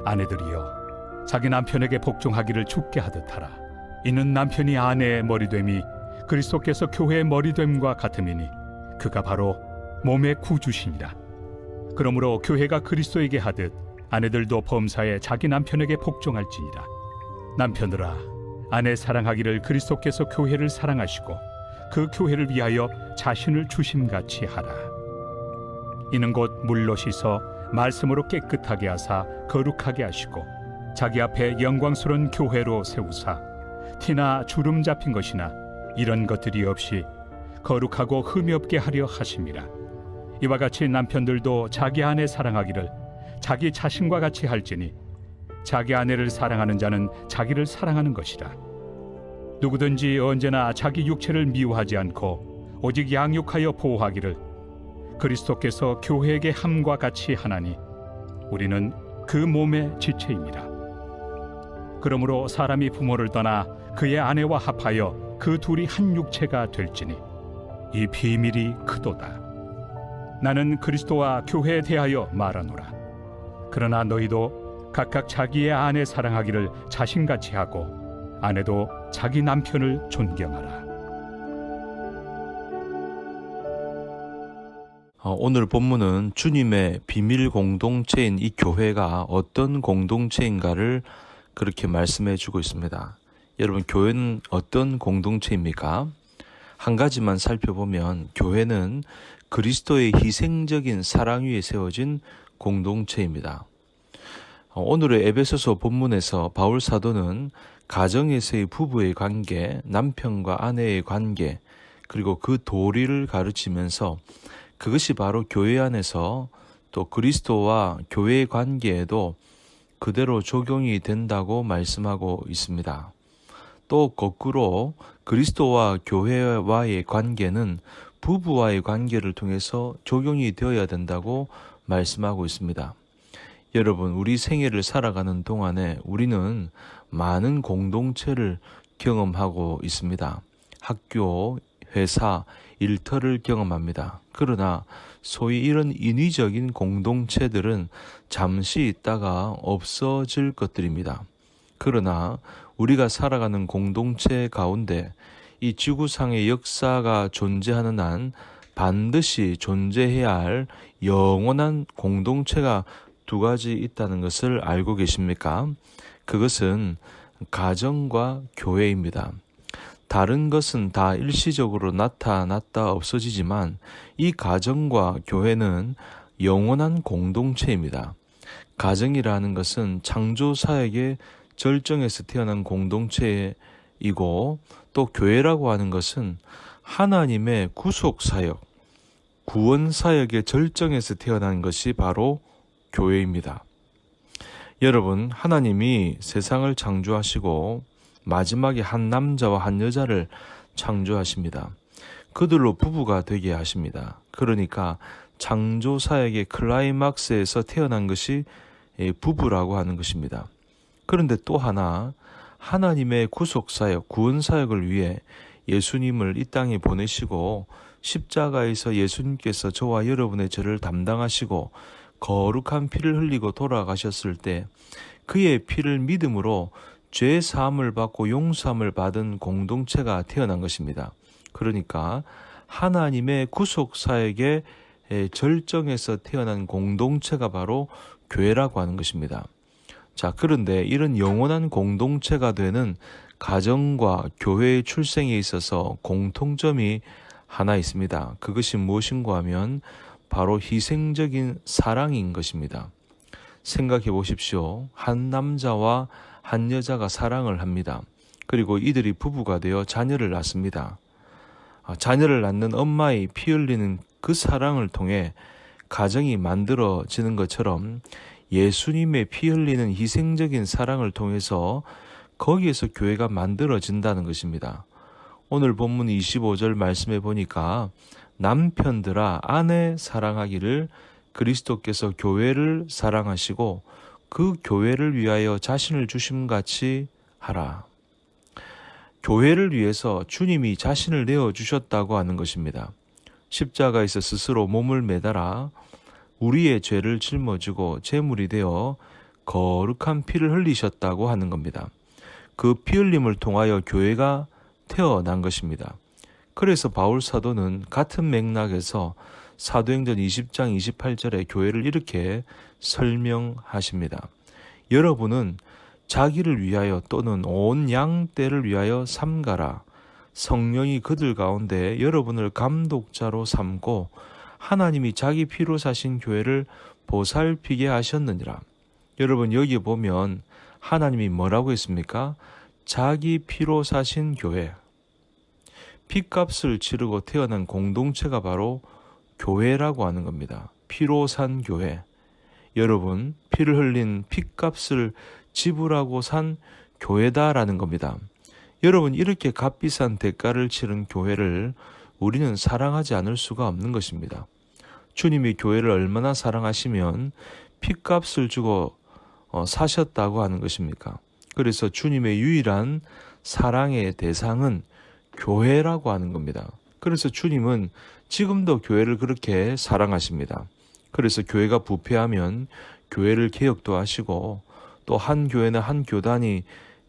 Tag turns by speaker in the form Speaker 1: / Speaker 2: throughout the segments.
Speaker 1: 아내들이여 자기 남편에게 복종하기를 죽게 하듯 하라. 이는 남편이 아내의 머리됨이 그리스도께서 교회의 머리됨과 같음이니 그가 바로 몸의 구주시니라. 그러므로 교회가 그리스도에게 하듯 아내들도 범사에 자기 남편에게 복종할지니라. 남편들아 아내 사랑하기를 그리스도께서 교회를 사랑하시고 그 교회를 위하여 자신을 주심같이 하라. 이는 곧 물로 씻어 말씀으로 깨끗하게 하사 거룩하게 하시고 자기 앞에 영광스러운 교회로 세우사 티나 주름 잡힌 것이나 이런 것들이 없이 거룩하고 흠이 없게 하려 하심이라. 이와 같이 남편들도 자기 아내 사랑하기를 자기 자신과 같이 할지니 자기 아내를 사랑하는 자는 자기를 사랑하는 것이라. 누구든지 언제나 자기 육체를 미워하지 않고 오직 양육하여 보호하기를 그리스도께서 교회에게 함과 같이 하나니 우리는 그 몸의 지체입니다. 그러므로 사람이 부모를 떠나 그의 아내와 합하여 그 둘이 한 육체가 될지니 이 비밀이 크도다. 나는 그리스도와 교회에 대하여 말하노라. 그러나 너희도 각각 자기의 아내 사랑하기를 자신같이 하고 아내도 자기 남편을 존경하라.
Speaker 2: 오늘 본문은 주님의 비밀 공동체인 이 교회가 어떤 공동체인가를 그렇게 말씀해 주고 있습니다. 여러분, 교회는 어떤 공동체입니까? 한 가지만 살펴보면 교회는 그리스도의 희생적인 사랑 위에 세워진 공동체입니다. 오늘의 에베소서 본문에서 바울 사도는 가정에서의 부부의 관계, 남편과 아내의 관계, 그리고 그 도리를 가르치면서 그것이 바로 교회 안에서 또 그리스도와 교회의 관계에도 그대로 적용이 된다고 말씀하고 있습니다. 또 거꾸로 그리스도와 교회와의 관계는 부부와의 관계를 통해서 적용이 되어야 된다고 말씀하고 있습니다. 여러분, 우리 생애를 살아가는 동안에 우리는 많은 공동체를 경험하고 있습니다. 학교, 회사, 일터를 경험합니다. 그러나 소위 이런 인위적인 공동체들은 잠시 있다가 없어질 것들입니다. 그러나 우리가 살아가는 공동체 가운데 이 지구상의 역사가 존재하는 한 반드시 존재해야 할 영원한 공동체가 두 가지 있다는 것을 알고 계십니까? 그것은 가정과 교회입니다. 다른 것은 다 일시적으로 나타났다 없어지지만 이 가정과 교회는 영원한 공동체입니다. 가정이라는 것은 창조 사역의 절정에서 태어난 공동체이고 또 교회라고 하는 것은 하나님의 구속 사역, 구원 사역의 절정에서 태어난 것이 바로 교회입니다. 여러분, 하나님이 세상을 창조하시고 마지막에 한 남자와 한 여자를 창조하십니다. 그들로 부부가 되게 하십니다. 그러니까 창조 사역의 클라이막스에서 태어난 것이 부부라고 하는 것입니다. 그런데 또 하나, 하나님의 구속 사역, 구원 사역을 위해 예수님을 이 땅에 보내시고 십자가에서 예수님께서 저와 여러분의 죄를 담당하시고 거룩한 피를 흘리고 돌아가셨을 때 그의 피를 믿음으로 죄 사함을 받고 용서함을 받은 공동체가 태어난 것입니다. 그러니까 하나님의 구속 사역의 절정에서 태어난 공동체가 바로 교회라고 하는 것입니다. 자, 그런데 이런 영원한 공동체가 되는 가정과 교회의 출생에 있어서 공통점이 하나 있습니다. 그것이 무엇인가 하면 바로 희생적인 사랑인 것입니다. 생각해 보십시오. 한 남자와 한 여자가 사랑을 합니다. 그리고 이들이 부부가 되어 자녀를 낳습니다. 자녀를 낳는 엄마의 피 흘리는 그 사랑을 통해 가정이 만들어지는 것처럼 예수님의 피 흘리는 희생적인 사랑을 통해서 거기에서 교회가 만들어진다는 것입니다. 오늘 본문 25절 말씀해 보니까 남편들아 아내 사랑하기를 그리스도께서 교회를 사랑하시고 그 교회를 위하여 자신을 주심같이 하라. 교회를 위해서 주님이 자신을 내어주셨다고 하는 것입니다. 십자가에서 스스로 몸을 매달아 우리의 죄를 짊어지고 제물이 되어 거룩한 피를 흘리셨다고 하는 겁니다. 그 피 흘림을 통하여 교회가 태어난 것입니다. 그래서 바울 사도는 같은 맥락에서 사도행전 20장 28절에 교회를 이렇게 설명하십니다. 여러분은 자기를 위하여 또는 온 양떼를 위하여 삼가라. 성령이 그들 가운데 여러분을 감독자로 삼고 하나님이 자기 피로 사신 교회를 보살피게 하셨느니라. 여러분 여기 보면 하나님이 뭐라고 했습니까? 자기 피로 사신 교회. 피값을 치르고 태어난 공동체가 바로 교회라고 하는 겁니다. 피로 산 교회. 여러분 피를 흘린 피값을 지불하고 산 교회다라는 겁니다. 여러분 이렇게 값비싼 대가를 치른 교회를 우리는 사랑하지 않을 수가 없는 것입니다. 주님이 교회를 얼마나 사랑하시면 피값을 주고 사셨다고 하는 것입니까? 그래서 주님의 유일한 사랑의 대상은 교회라고 하는 겁니다. 그래서 주님은 지금도 교회를 그렇게 사랑하십니다. 그래서 교회가 부패하면 교회를 개혁도 하시고 또 한 교회나 한 교단이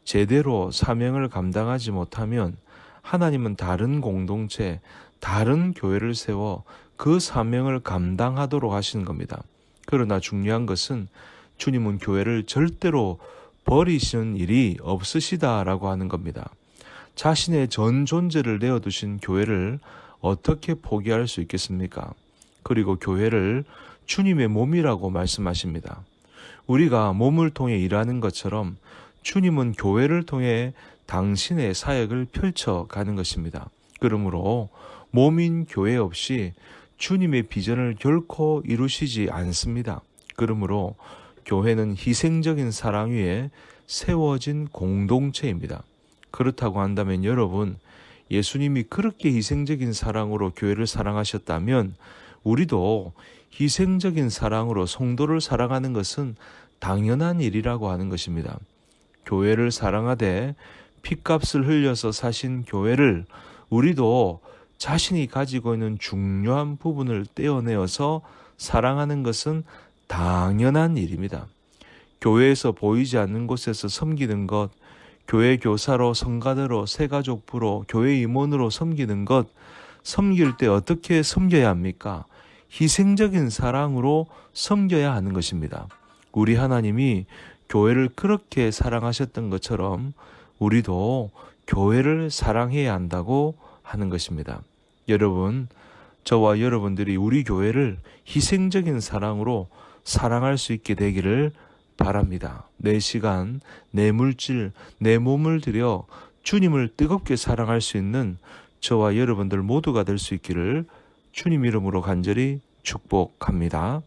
Speaker 2: 제대로 사명을 감당하지 못하면 하나님은 다른 공동체, 다른 교회를 세워 그 사명을 감당하도록 하시는 겁니다. 그러나 중요한 것은 주님은 교회를 절대로 버리시는 일이 없으시다라고 하는 겁니다. 자신의 전 존재를 내어두신 교회를 어떻게 포기할 수 있겠습니까? 그리고 교회를 주님의 몸이라고 말씀하십니다. 우리가 몸을 통해 일하는 것처럼 주님은 교회를 통해 당신의 사역을 펼쳐가는 것입니다. 그러므로 몸인 교회 없이 주님의 비전을 결코 이루시지 않습니다. 그러므로 교회는 희생적인 사랑 위에 세워진 공동체입니다. 그렇다고 한다면 여러분, 예수님이 그렇게 희생적인 사랑으로 교회를 사랑하셨다면 우리도 희생적인 사랑으로 성도를 사랑하는 것은 당연한 일이라고 하는 것입니다. 교회를 사랑하되 피값을 흘려서 사신 교회를 우리도 자신이 가지고 있는 중요한 부분을 떼어내어서 사랑하는 것은 당연한 일입니다. 교회에서 보이지 않는 곳에서 섬기는 것, 교회 교사로, 성가대로, 새가족부로, 교회 임원으로 섬기는 것, 섬길 때 어떻게 섬겨야 합니까? 희생적인 사랑으로 섬겨야 하는 것입니다. 우리 하나님이 교회를 그렇게 사랑하셨던 것처럼 우리도 교회를 사랑해야 한다고 하는 것입니다. 여러분, 저와 여러분들이 우리 교회를 희생적인 사랑으로 사랑할 수 있게 되기를 바랍니다. 내 시간, 내 물질, 내 몸을 들여 주님을 뜨겁게 사랑할 수 있는 저와 여러분들 모두가 될 수 있기를 주님 이름으로 간절히 축복합니다.